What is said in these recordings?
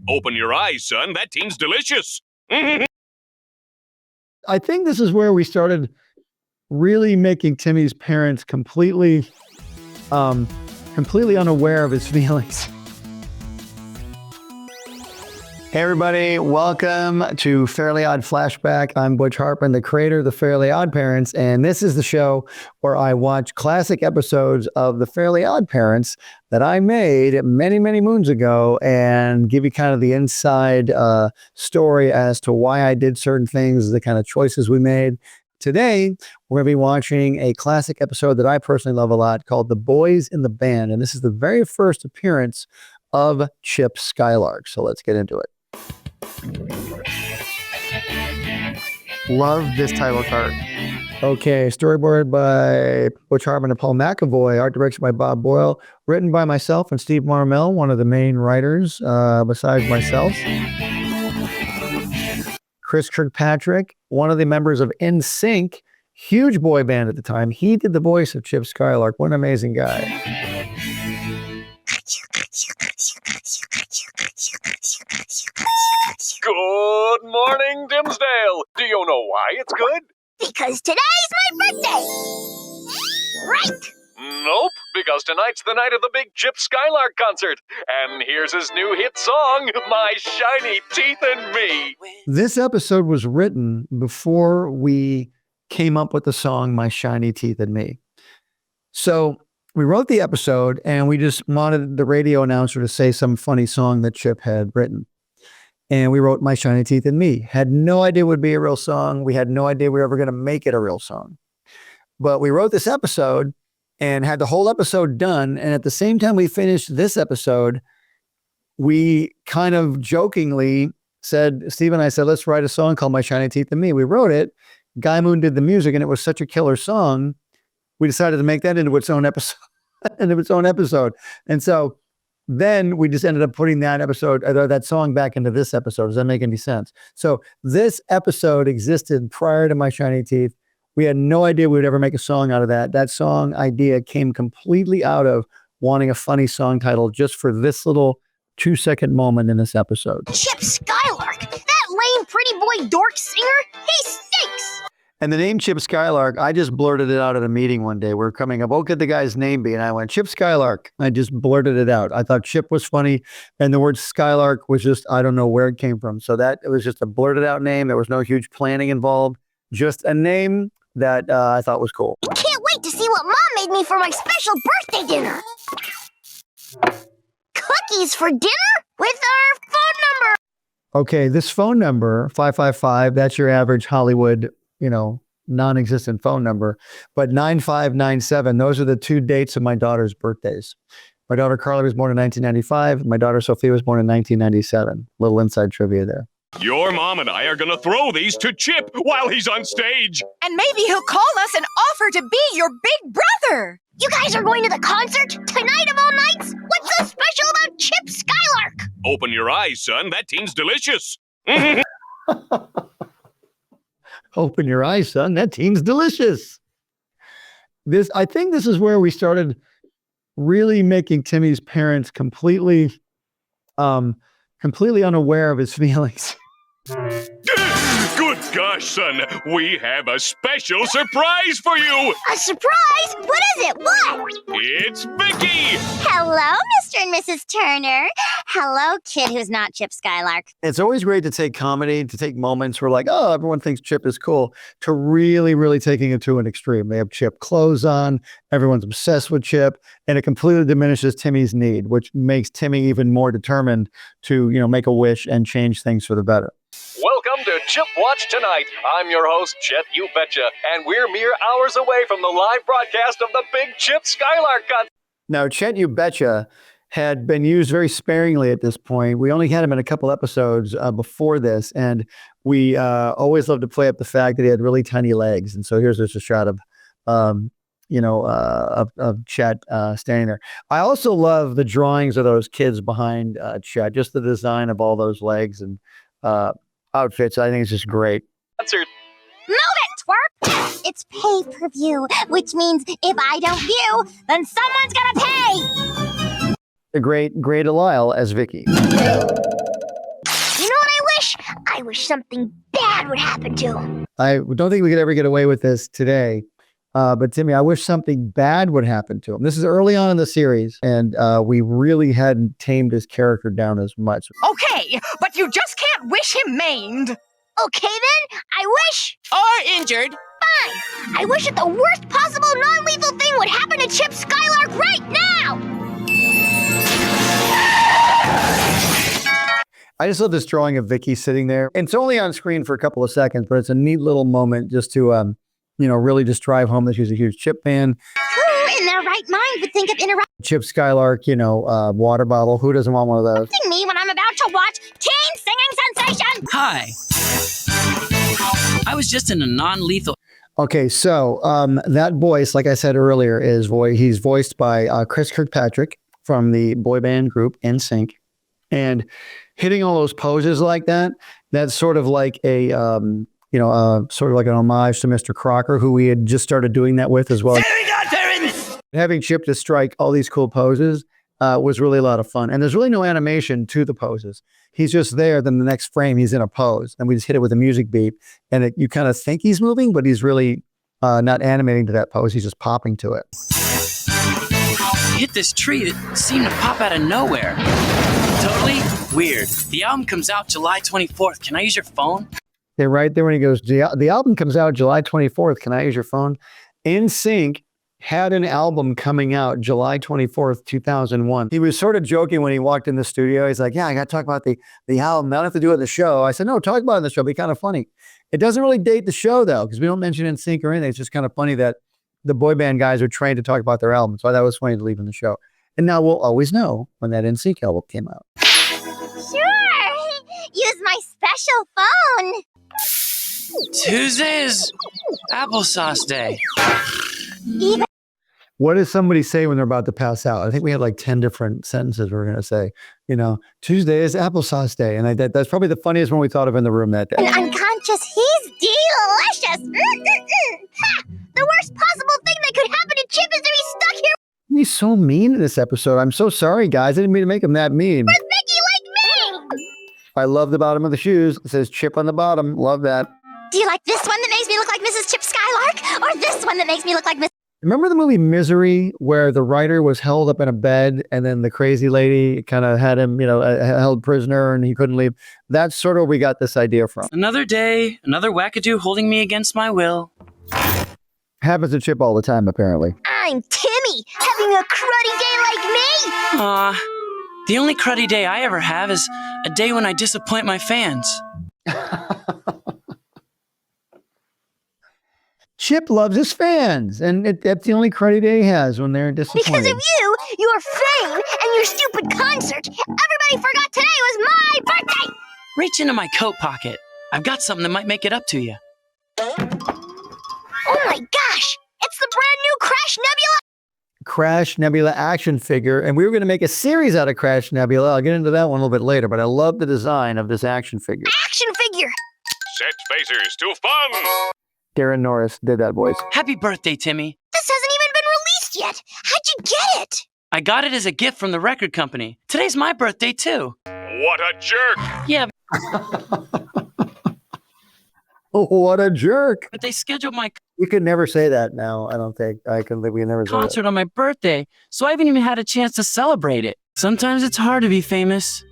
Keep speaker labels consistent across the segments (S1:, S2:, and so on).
S1: Open your eyes, son. That team's delicious.
S2: I think this is where we started really making Timmy's parents completely unaware of his feelings. Hey everybody, welcome to Fairly Odd Flashback. I'm Butch Hartman, the creator of the Fairly OddParents, and this is the show where I watch classic episodes of the Fairly OddParents that I made many, many moons ago and give you kind of the inside story as to why I did certain things, the kind of choices we made. Today, we're going to be watching a classic episode that I personally love a lot called The Boys in the Band, and this is the very first appearance of Chip Skylark. So let's get into it. Love this title card. Okay, storyboarded by Butch Hartman and Paul McAvoy, art direction by Bob Boyle, written by myself and Steve Marmel, one of the main writers besides myself. Chris Kirkpatrick, one of the members of NSync, huge boy band at the time. He did the voice of Chip Skylark. What an amazing guy.
S1: Good morning, Dimsdale. Do you know why it's good?
S3: Because today's my birthday! Right!
S1: Nope, because tonight's the night of the big Chip Skylark concert. And here's his new hit song, My Shiny Teeth and Me.
S2: This episode was written before we came up with the song, My Shiny Teeth and Me. So we wrote the episode and we just wanted the radio announcer to say some funny song that Chip had written. And we wrote My Shiny Teeth and Me. Had no idea it would be a real song. We had no idea we were ever going to make it a real song. But we wrote this episode and had the whole episode done. And at the same time we finished this episode, we kind of jokingly said, Steve and I said, let's write a song called My Shiny Teeth and Me. We wrote it. Guy Moon did the music and it was such a killer song. We decided to make that into its own episode. And so then we just ended up putting that episode, that song back into this episode. Does that make any sense? So this episode existed prior to My Shiny Teeth. We had no idea we would ever make a song out of that. That song idea came completely out of wanting a funny song title just for this little 2-second moment in this episode.
S3: Chip Skylark! That lame pretty boy dork singer? He stinks!
S2: And the name Chip Skylark, I just blurted it out at a meeting one day. We're coming up, what could the guy's name be? And I went, Chip Skylark. I just blurted it out. I thought Chip was funny. And the word Skylark was just, I don't know where it came from. So it was just a blurted out name. There was no huge planning involved. Just a name that I thought was cool.
S3: Can't wait to see what Mom made me for my special birthday dinner. Cookies for dinner with our phone number.
S2: Okay, this phone number, 555, that's your average Hollywood non-existent phone number, but 9597, those are the two dates of my daughter's birthdays. My daughter Carly was born in 1995. My daughter Sophia was born in 1997. Little inside trivia there.
S1: Your mom and I are gonna throw these to Chip while he's on stage.
S4: And maybe he'll call us and offer to be your big brother.
S3: You guys are going to the concert tonight of all nights? What's so special about Chip Skylark?
S1: Open your eyes, son. That team's delicious.
S2: Open your eyes, son. That team's delicious. I think this is where we started really making Timmy's parents completely unaware of his feelings.
S1: Good gosh, son. We have a special surprise for you.
S3: A surprise? What is it? What?
S1: It's Vicky.
S3: Hello, Mr. and Mrs. Turner. Hello, kid who's not Chip Skylark.
S2: It's always great to take comedy, to take moments where like, oh, everyone thinks Chip is cool, to really, really taking it to an extreme. They have Chip clothes on, everyone's obsessed with Chip, and it completely diminishes Timmy's need, which makes Timmy even more determined to, make a wish and change things for the better.
S1: Welcome to Chip Watch Tonight. I'm your host, Chet You Betcha, and we're mere hours away from the live broadcast of the big Chip Skylark concert.
S2: Now, Chet You Betcha had been used very sparingly at this point. We only had him in a couple episodes before this, and we always loved to play up the fact that he had really tiny legs. And so here's just a shot of Chet standing there. I also love the drawings of those kids behind Chet, just the design of all those legs and outfits. I think it's just great.
S1: Concert.
S3: Move it, twerp! It's pay-per-view, which means if I don't view, then someone's gonna pay!
S2: The great Delisle as Vicky.
S3: wish something bad would happen to him.
S2: I don't think we could ever get away with this today. But Timmy, I wish something bad would happen to him. This is early on in the series, and we really hadn't tamed his character down as much.
S4: Okay, but you just can't wish him maimed.
S3: Okay then, I wish.
S5: Or injured.
S3: Fine. I wish that the worst possible non-lethal thing would happen to Chip Skylark right now.
S2: I just love this drawing of Vicky sitting there. It's only on screen for a couple of seconds, but it's a neat little moment just to, really just drive home that she's a huge Chip fan.
S3: Who in their right mind would think of interrupting
S2: Chip Skylark, water bottle. Who doesn't want one of those?
S3: me when I'm about to watch Teen Singing Sensation?
S5: Hi. I was just in a non-lethal.
S2: Okay, so that voice, like I said earlier, he's voiced by Chris Kirkpatrick from the boy band group NSync. And hitting all those poses like that, that's sort of like a, sort of like an homage to Mr. Crocker, who we had just started doing that with as well.
S5: Fairly OddParents!
S2: Having Chip to strike all these cool poses was really a lot of fun. And there's really no animation to the poses. He's just there, then the next frame, he's in a pose. And we just hit it with a music beat. And you kind of think he's moving, but he's really not animating to that pose. He's just popping to it.
S5: Hit this tree that seemed to pop out of nowhere. Totally weird. The album comes out July 24th. Can I use your phone?
S2: They're right there when he goes, the album comes out July 24th. Can I use your phone? NSync had an album coming out July 24th, 2001. He was sort of joking when he walked in the studio. He's like, yeah, I got to talk about the album. I don't have to do it in the show. I said, no, talk about it in the show. It'd be kind of funny. It doesn't really date the show, though, because we don't mention NSync or anything. It's just kind of funny that the boy band guys are trained to talk about their album. So that was funny to leave in the show. And now we'll always know when that NSync album came out.
S3: Sure. Use my special phone.
S5: Tuesday is applesauce day.
S3: Even
S2: What does somebody say when they're about to pass out? I think we had like 10 different sentences we were going to say. Tuesday is applesauce day. And that's probably the funniest one we thought of in the room that day.
S3: unconscious, he's delicious. Ha! The worst possible thing that could happen to Chip is to be stuck here
S2: He's so mean in this episode. I'm so sorry, guys. I didn't mean to make him that mean.
S3: with Vicky like me.
S2: I love the bottom of the shoes. It says Chip on the bottom. Love that.
S3: Do you like this one that makes me look like Mrs. Chip Skylark, or this one that makes me look like Miss?
S2: Remember the movie Misery, where the writer was held up in a bed and then the crazy lady kind of had him, held prisoner and he couldn't leave? That's sort of where we got this idea from.
S5: Another day, another wackadoo holding me against my will.
S2: Happens to Chip all the time, apparently.
S3: I'm Timmy, having a cruddy day like me.
S5: Aw, the only cruddy day I ever have is a day when I disappoint my fans.
S2: Chip loves his fans, and that's the only cruddy day he has when they're disappointed.
S3: Because of you, your fame, and your stupid concert, everybody forgot today was my birthday.
S5: Reach into my coat pocket. I've got something that might make it up to you.
S3: Oh my gosh, it's the brand new Crash Nebula.
S2: Crash Nebula action figure, and we were going to make a series out of Crash Nebula. I'll get into that one a little bit later, but I love the design of this action figure.
S3: Action figure.
S1: Set phasers to fun!
S2: Darren Norris did that voice.
S5: Happy birthday, Timmy.
S3: This hasn't even been released yet. How'd you get it?
S5: I got it as a gift from the record company. Today's my birthday, too.
S1: What a jerk!
S5: Yeah,
S2: Oh, what a jerk.
S5: but they scheduled my
S2: You could never say that now, I don't think. We can never say that.
S5: concert on my birthday, so I haven't even had a chance to celebrate it. Sometimes it's hard to be famous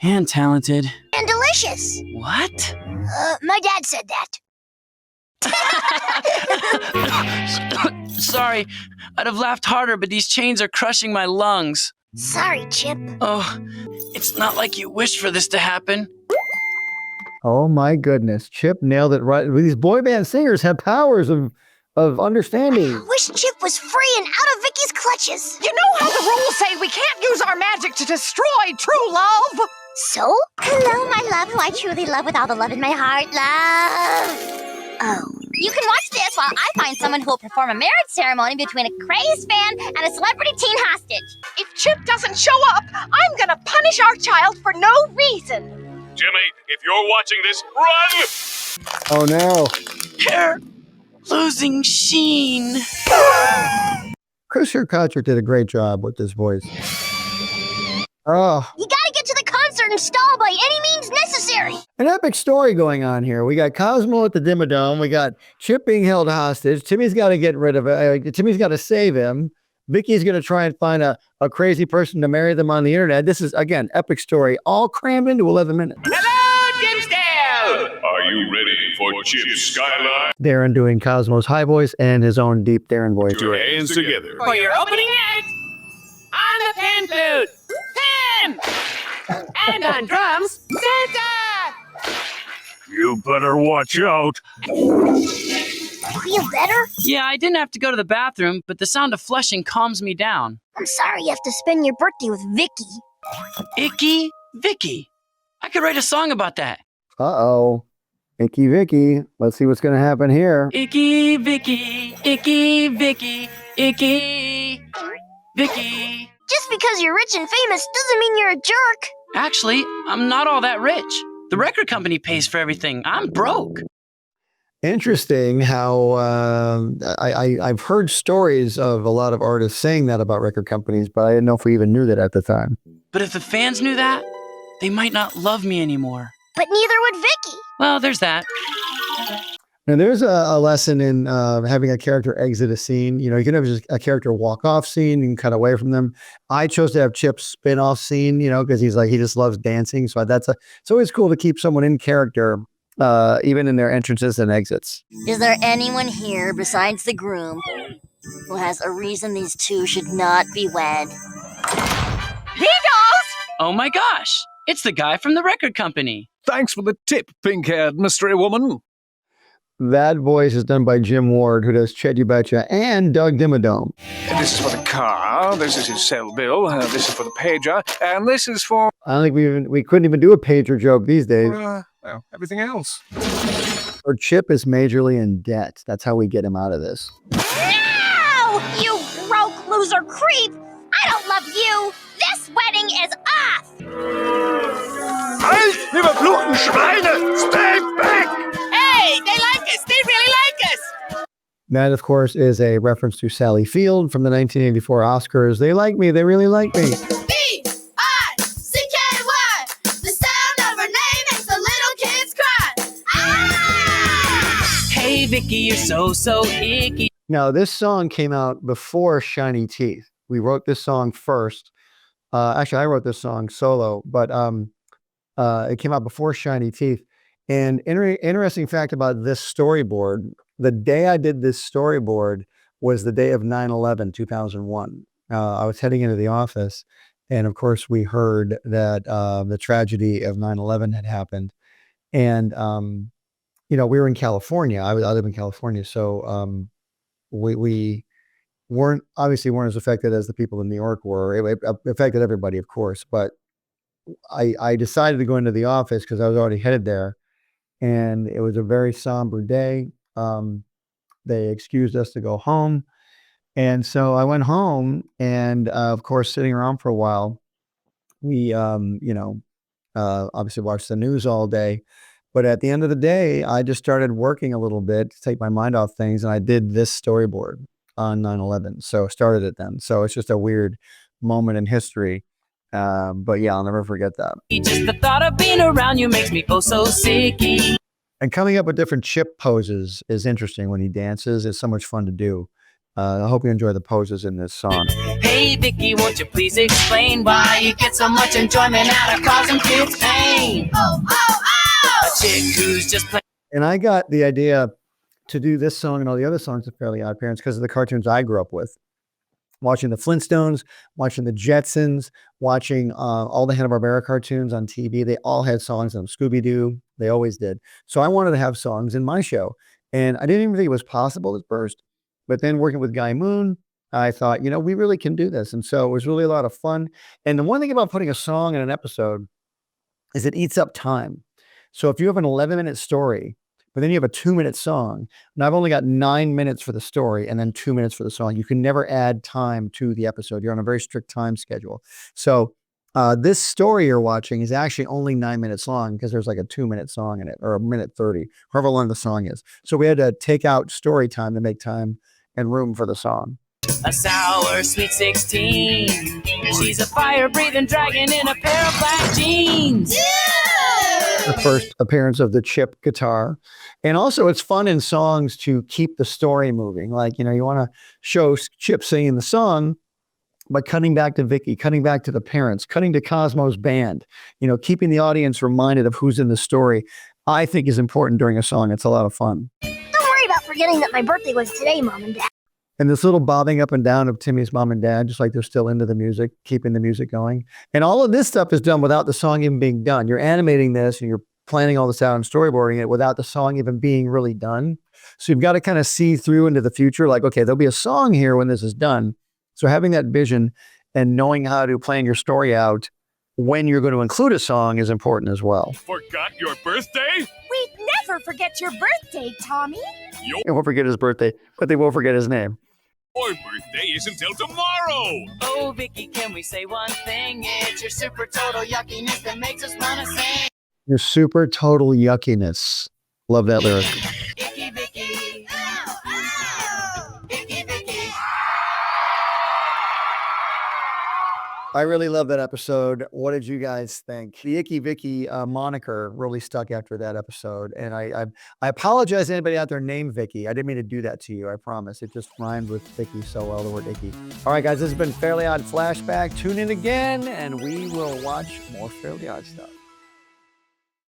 S5: and talented.
S3: And delicious.
S5: What?
S3: My dad said that.
S5: Sorry, I'd have laughed harder, but these chains are crushing my lungs.
S3: Sorry, Chip.
S5: Oh, it's not like you wished for this to happen.
S2: Oh my goodness. Chip nailed it right. These boy band singers have powers of understanding.
S3: Wish Chip was free and out of Vicky's clutches.
S4: You know how the rules say we can't use our magic to destroy true love?
S3: So? Hello, my love, who I truly love with all the love in my heart, love. Oh. You can watch this while I find someone who will perform a marriage ceremony between a crazed fan and a celebrity teen hostage.
S4: If Chip doesn't show up, I'm gonna punish our child for no reason.
S1: Timmy, if you're watching this, run!
S2: Oh no.
S5: Hair losing sheen.
S2: Chris Kirkpatrick did a great job with this voice. Oh,
S3: You gotta get to the concert uninstall by any means necessary.
S2: An epic story going on here. We got Cosmo at the Dimmadome. We got Chip being held hostage. Timmy's got to get rid of it. Timmy's got to save him. Vicky's going to try and find a crazy person to marry them on the internet. This is, again, epic story, all crammed into 11 minutes.
S6: Hello, Dimsdale!
S7: Are you ready for Chip Skylark?
S2: Darren doing Cosmo's high voice and his own deep Darren voice.
S7: Put your hands together.
S6: For your opening act, on the pan flute, Tim! And on drums, Santa!
S7: You better watch out.
S3: Feel better?
S5: Yeah, I didn't have to go to the bathroom, but the sound of flushing calms me down.
S3: I'm sorry you have to spend your birthday with Vicky.
S5: Icky, Vicky. I could write a song about that.
S2: Uh-oh. Icky Vicky. Let's see what's going to happen here.
S5: Icky, Vicky, Icky, Vicky, Icky, Vicky.
S3: Just because you're rich and famous doesn't mean you're a jerk.
S5: Actually, I'm not all that rich. The record company pays for everything. I'm broke.
S2: Interesting how I've heard stories of a lot of artists saying that about record companies, but I didn't know if we even knew that at the time.
S5: But if the fans knew that, they might not love me anymore.
S3: But neither would Vicky.
S5: Well, there's that.
S2: Now, there's a lesson in having a character exit a scene. You know, you can have just a character walk off scene and cut away from them. I chose to have Chip's spin off scene, you know, because he just loves dancing. So it's always cool to keep someone in character, even in their entrances and exits.
S3: Is there anyone here besides the groom who has a reason these two should not be wed?
S4: He does!
S5: Oh my gosh, it's the guy from the record company.
S1: Thanks for the tip, pink-haired mystery woman.
S2: That voice is done by Jim Ward, who does Chet You Betcha and Doug Dimmadome.
S8: This is for the car, this is his cell bill, this is for the pager, and this is for...
S2: I don't think we couldn't even do a pager joke these days.
S8: Well, everything else.
S2: Or Chip is majorly in debt. That's how we get him out of this.
S3: No! You broke loser creep! I don't love you! This wedding is off!
S7: Halt, ihr verfluchten Schweine! Stay back!
S6: Hey, they like us! They really like us!
S2: That, of course, is a reference to Sally Field from the 1984 Oscars. They like me. They really like me.
S3: B-I-C-K-Y! The sound of her name makes the little kids cry! Ah!
S5: Hey, Vicky, you're so icky.
S2: Now, this song came out before Shiny Teeth. We wrote this song first. Actually, I wrote this song solo, but it came out before Shiny Teeth. And interesting fact about this storyboard, the day I did this storyboard was the day of 9/11, 2001. I was heading into the office, and of course, we heard that the tragedy of 9/11 had happened. And, you know, we were in California. I live in California, so we weren't as affected as the people in New York were. It affected everybody, of course, but I decided to go into the office because I was already headed there. And it was a very somber day. They excused us to go home. And so I went home and, of course, sitting around for a while, we, obviously watched the news all day. But at the end of the day, I just started working a little bit to take my mind off things. And I did this storyboard on 9/11. So started it then. So it's just a weird moment in history. But yeah, I'll never forget that.
S5: Just the thought of being around you makes me feel so sicky.
S2: And coming up with different Chip poses is interesting when he dances. It's so much fun to do. I hope you enjoy the poses in this song.
S5: Hey, Vicky, won't you please explain why you get so much enjoyment out of causing kids pain?
S3: Oh, oh, oh!
S5: A chick who's just playing.
S2: And I got the idea to do this song and all the other songs of Fairly OddParents because of the cartoons I grew up with. Watching the Flintstones, watching the Jetsons, watching all the Hanna-Barbera cartoons on TV. They all had songs in them. Scooby-Doo, they always did. So I wanted to have songs in my show. And I didn't even think it was possible at first. But then working with Guy Moon, I thought, you know, we really can do this. And so it was really a lot of fun. And the one thing about putting a song in an episode is it eats up time. So if you have an 11-minute story, but then you have a 2-minute song, and I've only got 9 minutes for the story and then 2 minutes for the song. You can never add time to the episode. You're on a very strict time schedule. So this story you're watching is actually only 9 minutes long because there's like a 2-minute song in it, or a minute 30, however long the song is. So we had to take out story time to make time and room for the song.
S5: A sour, sweet 16. She's a fire-breathing dragon in a pair of black jeans.
S2: The first appearance of the Chip guitar. And also it's fun in songs to keep the story moving. Like, you know, you want to show Chip singing the song, but cutting back to Vicky, cutting back to the parents, cutting to Cosmo's band, you know, keeping the audience reminded of who's in the story, I think is important during a song. It's a lot of fun.
S3: Don't worry about forgetting that my birthday was today, Mom and Dad.
S2: And this little bobbing up and down of Timmy's mom and dad, just like they're still into the music, keeping the music going. And all of this stuff is done without the song even being done. You're animating this and you're planning all this out and storyboarding it without the song even being really done. So you've got to kind of see through into the future. Like, okay, there'll be a song here when this is done. So having that vision and knowing how to plan your story out when you're going to include a song is important as well.
S7: Forgot your birthday?
S4: We'd never forget your birthday, Tommy.
S2: They won't forget his birthday, but they won't forget his name.
S7: Your birthday isn't till tomorrow.
S5: Oh, Vicky, can we say one thing? It's your super total yuckiness that makes us want to sing.
S2: Your super total yuckiness. Love that lyric.
S5: Icky, Vicky. Icky, Vicky.
S2: I really love that episode. What did you guys think? The Icky Vicky moniker really stuck after that episode. And I apologize to anybody out there named Vicky. I didn't mean to do that to you, I promise. It just rhymed with Vicky so well, the word Icky. All right, guys, this has been Fairly Odd Flashback. Tune in again, and we will watch more Fairly Odd stuff.